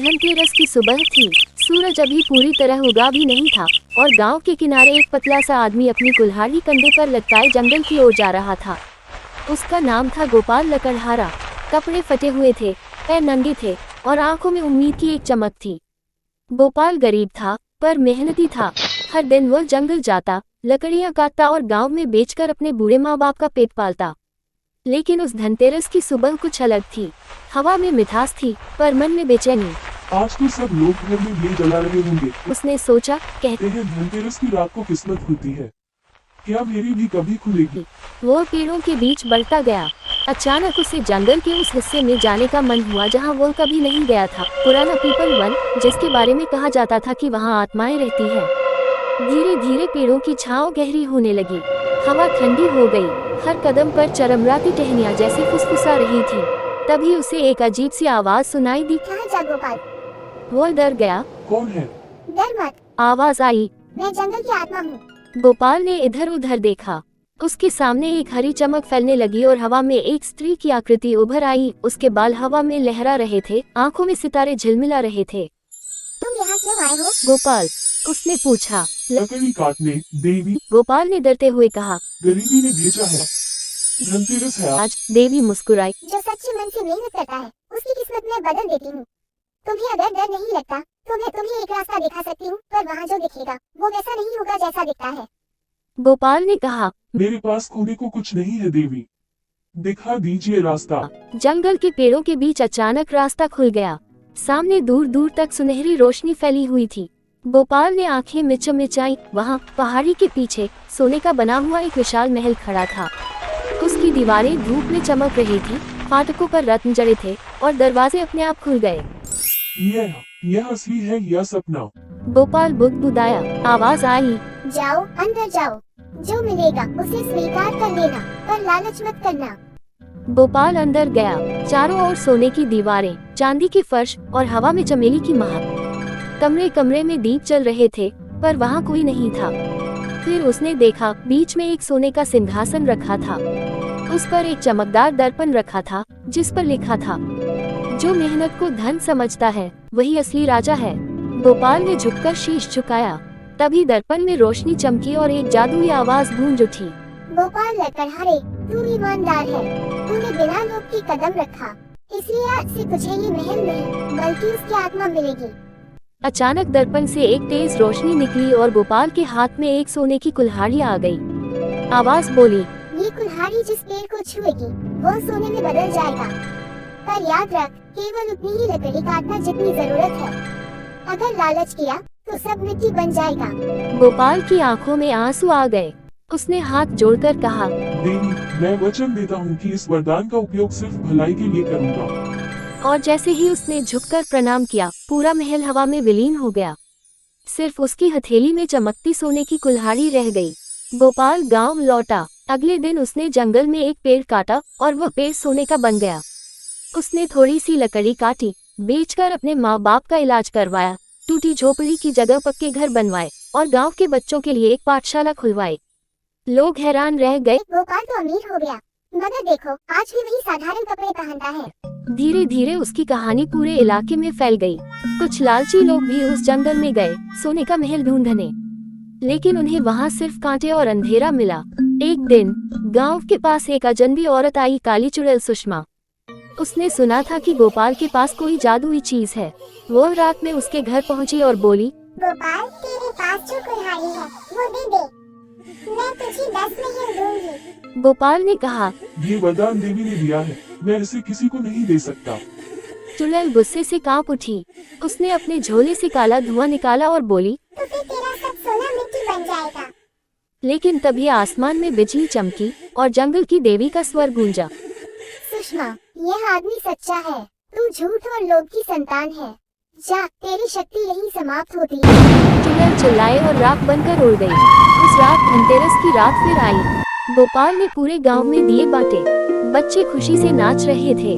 धनतेरस की सुबह थी। सूरज अभी पूरी तरह उगा भी नहीं था और गांव के किनारे एक पतला सा आदमी अपनी कुल्हाड़ी कंधे पर लटकाए जंगल की ओर जा रहा था। उसका नाम था गोपाल लकड़हारा। कपड़े फटे हुए थे, पैर नंगे थे और आंखों में उम्मीद की एक चमक थी। गोपाल गरीब था पर मेहनती था। हर दिन वह जंगल जाता, लकड़ियां काटता और गांव में बेचकर अपने बूढ़े माँ बाप का पेट पालता। लेकिन उस धनतेरस की सुबह कुछ अलग थी। हवा में मिठास थी पर मन में बेचैनी। आज तो सब लोग घर में दिए जला रहे होंगे। उसने सोचा, कहते हैं धनतेरस की रात को किस्मत खुलती है, क्या मेरी भी कभी खुलेगी? वो पेड़ों के बीच बढ़ता गया। अचानक उसे जंगल के उस हिस्से में जाने का मन हुआ जहां वो कभी नहीं गया था। पुराना पीपल वन, जिसके बारे में कहा जाता था कि वहां आत्माएं रहती हैं। धीरे धीरे पेड़ों की छांव गहरी होने लगी। हवा ठंडी हो गई। हर कदम पर चरमराती टहनियां जैसी फुसफुसा रही थी। तभी उसे एक अजीब सी आवाज सुनाई दी। कहाँ जा गोपाल? वो डर गया। कौन है? डर मत, आवाज आई। मैं जंगल की आत्मा हूँ। गोपाल ने इधर उधर देखा। उसके सामने एक हरी चमक फैलने लगी और हवा में एक स्त्री की आकृति उभर आई। उसके बाल हवा में लहरा रहे थे, आंखों में सितारे झिलमिला रहे थे। तुम यहाँ क्यों आए हो? गोपाल, उसने पूछा। लकड़ी काटने, देवी। गोपाल ने डरते हुए कहा। गरीबी ने भेजा है, धनतेरस है आज। देवी मुस्कुराई। जो सच्चे मन से मेहनत करता है उसकी किस्मत में बदल देती हूँ। तुम्हें अगर डर नहीं लगता तो मैं तुम्हें एक रास्ता दिखा सकती हूँ, पर वहाँ जो दिखेगा वो वैसा नहीं होगा जैसा दिखता है। गोपाल ने कहा। मेरे पास खोने को कुछ नहीं है देवी, दिखा दीजिए रास्ता। जंगल के पेड़ों के बीच अचानक रास्ता खुल गया। सामने दूर दूर तक सुनहरी रोशनी फैली हुई थी। गोपाल ने आंखें मिचमिचाई। वहाँ पहाड़ी के पीछे सोने का बना हुआ एक विशाल महल खड़ा था। उसकी दीवारें धूप में चमक रही थी, फाटकों पर रत्न जड़े थे और दरवाजे अपने आप खुल गए। यह असली है या सपना? गोपाल बुदबुदाया। आवाज आई। जाओ, अंदर जाओ। जो मिलेगा उसे स्वीकार कर लेना, पर लालच मत करना। गोपाल अंदर गया। चारों ओर सोने की दीवारें, चांदी की फर्श और हवा में चमेली की महक। कमरे कमरे में दीप जल रहे थे पर वहाँ कोई नहीं था। फिर उसने देखा, बीच में एक सोने का सिंहासन रखा था। उस पर एक चमकदार दर्पण रखा था जिस पर लिखा था, जो मेहनत को धन समझता है वही असली राजा है। गोपाल ने झुककर शीश झुकाया। तभी दर्पण में रोशनी चमकी और एक जादुई आवाज गूंज उठी। गोपाल लकड़हारे, तू ईमानदार है। तूने बिना लोभ की कदम रखा, इसलिए आज से तुझे ये महल नहीं बल्कि उसकी आत्मा मिलेगी। अचानक दर्पण से एक तेज रोशनी निकली और गोपाल के हाथ में एक सोने की कुल्हाड़ी आ गई। आवाज बोली, ये कुल्हाड़ी जिस पेड़ को छुएगी वो सोने में बदल जाएगा, पर याद रख, केवल उतनी ही लकड़ी काटना जितनी जरूरत है। अगर लालच किया तो सब मिट्टी बन जाएगा। गोपाल की आंखों में आंसू आ गए। उसने हाथ जोड़कर कहा, देवी, मैं वचन देता हूँ कि इस वरदान का उपयोग सिर्फ भलाई के लिए करूँगा। और जैसे ही उसने झुककर प्रणाम किया, पूरा महल हवा में विलीन हो गया। सिर्फ उसकी हथेली में चमकती सोने की कुल्हाड़ी रह गई। गोपाल गांव लौटा। अगले दिन उसने जंगल में एक पेड़ काटा और वह पेड़ सोने का बन गया। उसने थोड़ी सी लकड़ी काटी, बेचकर अपने माँ बाप का इलाज करवाया, टूटी झोपड़ी की जगह पक्के घर बनवाए और गांव के बच्चों के लिए एक पाठशाला खुलवाई। लोग हैरान रह गए। गोपाल तो अमीर हो गया, मगर देखो आज भी वही साधारण कपड़े पहनता है। धीरे धीरे उसकी कहानी पूरे इलाके में फैल गई। कुछ लालची लोग भी उस जंगल में गए सोने का महल ढूंढने, लेकिन उन्हें वहां सिर्फ कांटे और अंधेरा मिला। एक दिन गांव के पास एक अजनबी औरत आई, काली चुड़ैल सुषमा। उसने सुना था कि गोपाल के पास कोई जादुई चीज है। वो रात में उसके घर पहुंची और बोली, गोपाल, तेरे पास जो कुल्हाड़ी है वो दे दे, मैं तुझे 10 महल दूंगी। गोपाल ने कहा, ये वरदान देवी ने दिया है, मैं इसे किसी को नहीं दे सकता। चुड़ैल गुस्से से कांप उठी। उसने अपने झोले से काला धुआं निकाला और बोली, तो फिर तेरा सब सोना मिट्टी बन जाएगा। लेकिन तभी आसमान में बिजली चमकी और जंगल की देवी का स्वर गूंजा। सुषमा, यह आदमी सच्चा है, तू झूठ और लोभ की संतान है। जा, तेरी शक्ति यही समाप्त होती है। चुड़ैल चिल्लाए और राख बनकर उड़ गई। उस रात धनतेरस की रात फिर आई। गोपाल ने पूरे गांव में दिए बांटे। बच्चे खुशी से नाच रहे थे।